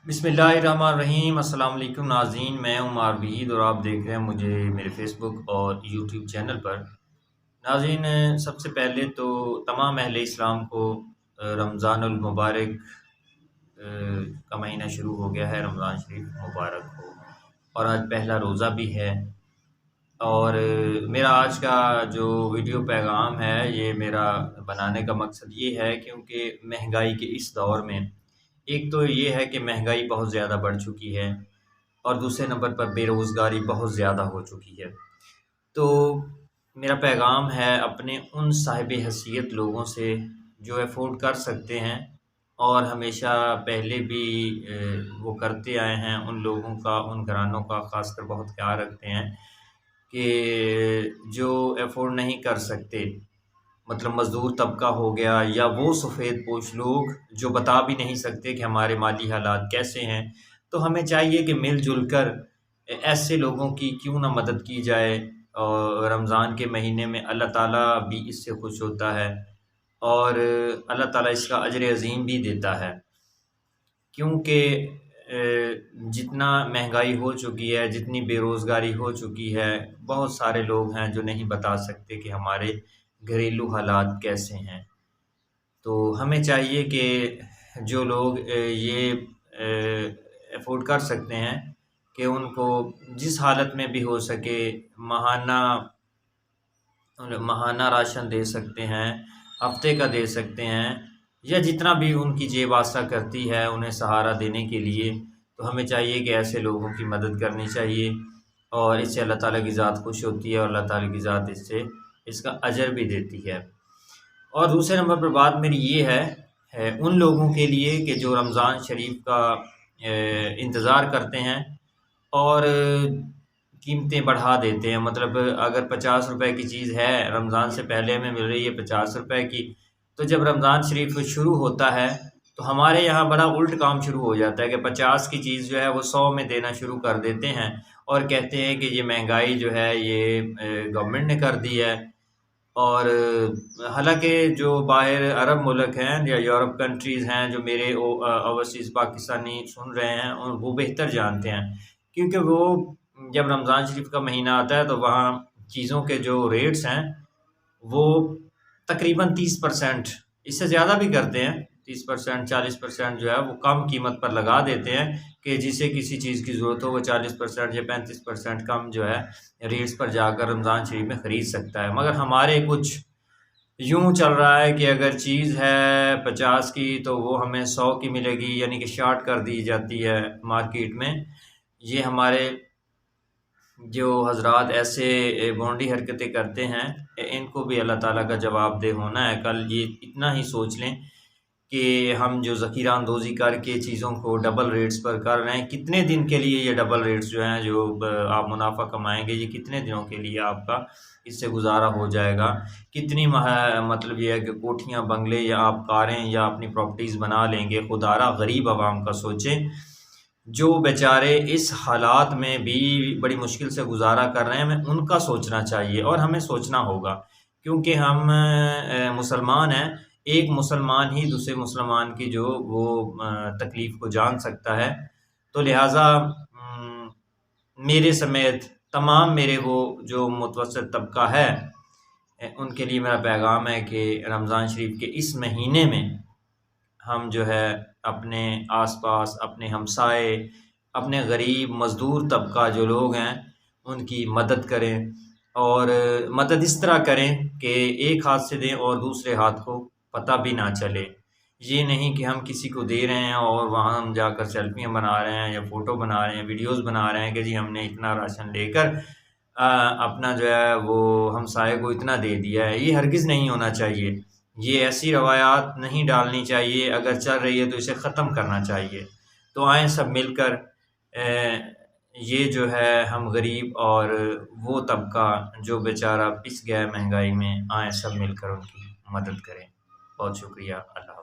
بسم اللہ الرحمن الرحیم۔ السلام علیکم ناظرین، میں عمار وحید اور آپ دیکھ رہے ہیں مجھے میرے فیس بک اور یوٹیوب چینل پر۔ ناظرین، سب سے پہلے تو تمام اہل اسلام کو رمضان المبارک کا مہینہ شروع ہو گیا ہے، رمضان شریف مبارک ہو، اور آج پہلا روزہ بھی ہے۔ اور میرا آج کا جو ویڈیو پیغام ہے، یہ میرا بنانے کا مقصد یہ ہے کیونکہ مہنگائی کے اس دور میں ایک تو یہ ہے کہ مہنگائی بہت زیادہ بڑھ چکی ہے، اور دوسرے نمبر پر بے روزگاری بہت زیادہ ہو چکی ہے۔ تو میرا پیغام ہے اپنے ان صاحب حیثیت لوگوں سے جو افورڈ کر سکتے ہیں اور ہمیشہ پہلے بھی وہ کرتے آئے ہیں، ان لوگوں کا، ان گھرانوں کا خاص کر بہت خیال رکھتے ہیں کہ جو افورڈ نہیں کر سکتے، مطلب مزدور طبقہ ہو گیا، یا وہ سفید پوش لوگ جو بتا بھی نہیں سکتے کہ ہمارے مالی حالات کیسے ہیں، تو ہمیں چاہیے کہ مل جل کر ایسے لوگوں کی کیوں نہ مدد کی جائے۔ اور رمضان کے مہینے میں اللہ تعالیٰ بھی اس سے خوش ہوتا ہے، اور اللہ تعالیٰ اس کا اجر عظیم بھی دیتا ہے، کیونکہ جتنا مہنگائی ہو چکی ہے، جتنی بے روزگاری ہو چکی ہے، بہت سارے لوگ ہیں جو نہیں بتا سکتے کہ ہمارے گھریلو حالات کیسے ہیں۔ تو ہمیں چاہیے کہ جو لوگ یہ افورڈ کر سکتے ہیں کہ ان کو جس حالت میں بھی ہو سکے ماہانہ راشن دے سکتے ہیں، ہفتے کا دے سکتے ہیں، یا جتنا بھی ان کی جیب آسا کرتی ہے انہیں سہارا دینے کے لیے، تو ہمیں چاہیے کہ ایسے لوگوں کی مدد کرنی چاہیے، اور اس سے اللہ تعالیٰ کی ذات خوش ہوتی ہے، اور اللہ تعالیٰ کی ذات اس کا اجر بھی دیتی ہے۔ اور دوسرے نمبر پر بات میری یہ ہے ان لوگوں کے لیے کہ جو رمضان شریف کا انتظار کرتے ہیں اور قیمتیں بڑھا دیتے ہیں۔ مطلب اگر 50 روپے کی چیز ہے، رمضان سے پہلے ہمیں مل رہی ہے 50 روپے کی، تو جب رمضان شریف شروع ہوتا ہے تو ہمارے یہاں بڑا الٹ کام شروع ہو جاتا ہے کہ 50 کی چیز جو ہے وہ 100 میں دینا شروع کر دیتے ہیں، اور کہتے ہیں کہ یہ مہنگائی جو ہے یہ گورنمنٹ نے کر دی ہے۔ اور حالانکہ جو باہر عرب ملک ہیں یا یورپ کنٹریز ہیں، جو میرے اوورسیز پاکستانی سن رہے ہیں، وہ بہتر جانتے ہیں، کیونکہ وہ جب رمضان شریف کا مہینہ آتا ہے تو وہاں چیزوں کے جو ریٹس ہیں وہ تقریباً 30%، اس سے زیادہ بھی کرتے ہیں، 30% 40% جو ہے وہ کم قیمت پر لگا دیتے ہیں کہ جسے کسی چیز کی ضرورت ہو وہ 40% یا 35% کم جو ہے ریٹس پر جا کر رمضان شریف میں خرید سکتا ہے۔ مگر ہمارے کچھ یوں چل رہا ہے کہ اگر چیز ہے 50 کی تو وہ ہمیں 100 کی ملے گی، یعنی کہ شارٹ کر دی جاتی ہے مارکیٹ میں۔ یہ ہمارے جو حضرات ایسے بونڈی حرکتیں کرتے ہیں، ان کو بھی اللہ تعالیٰ کا جواب دہ ہونا ہے۔ کل یہ اتنا ہی سوچ لیں کہ ہم جو ذخیرہ اندوزی کر کے چیزوں کو ڈبل ریٹس پر کر رہے ہیں، کتنے دن کے لیے یہ ڈبل ریٹس جو ہیں جو آپ منافع کمائیں گے، یہ کتنے دنوں کے لیے آپ کا اس سے گزارا ہو جائے گا؟ کتنی مطلب یہ ہے کہ کوٹھیاں، بنگلے، یا آپ کاریں یا اپنی پراپرٹیز بنا لیں گے؟ خدارا غریب عوام کا سوچیں، جو بیچارے اس حالات میں بھی بڑی مشکل سے گزارا کر رہے ہیں، ہمیں ان کا سوچنا چاہیے، اور ہمیں سوچنا ہوگا، کیونکہ ہم مسلمان ہیں۔ ایک مسلمان ہی دوسرے مسلمان کی جو وہ تکلیف کو جان سکتا ہے۔ تو لہٰذا میرے سمیت تمام میرے وہ جو متوسط طبقہ ہے، ان کے لیے میرا پیغام ہے کہ رمضان شریف کے اس مہینے میں ہم جو ہے اپنے آس پاس، اپنے ہمسائے، اپنے غریب مزدور طبقہ جو لوگ ہیں ان کی مدد کریں، اور مدد اس طرح کریں کہ ایک ہاتھ سے دیں اور دوسرے ہاتھ کو پتہ بھی نہ چلے۔ یہ نہیں کہ ہم کسی کو دے رہے ہیں اور وہاں ہم جا کر سیلفیاں بنا رہے ہیں، یا فوٹو بنا رہے ہیں، ویڈیوز بنا رہے ہیں کہ جی ہم نے اتنا راشن لے کر اپنا جو ہے وہ ہمسائے کو اتنا دے دیا ہے۔ یہ ہرگز نہیں ہونا چاہیے، یہ ایسی روایات نہیں ڈالنی چاہیے۔ اگر چل رہی ہے تو اسے ختم کرنا چاہیے۔ تو آئیں سب مل کر یہ جو ہے ہم غریب اور وہ طبقہ جو بیچارہ پس گیا ہے مہنگائی میں، آئیں سب مل کر ان کی مدد کریں۔ بہت شکریہ، اللہ حافظ۔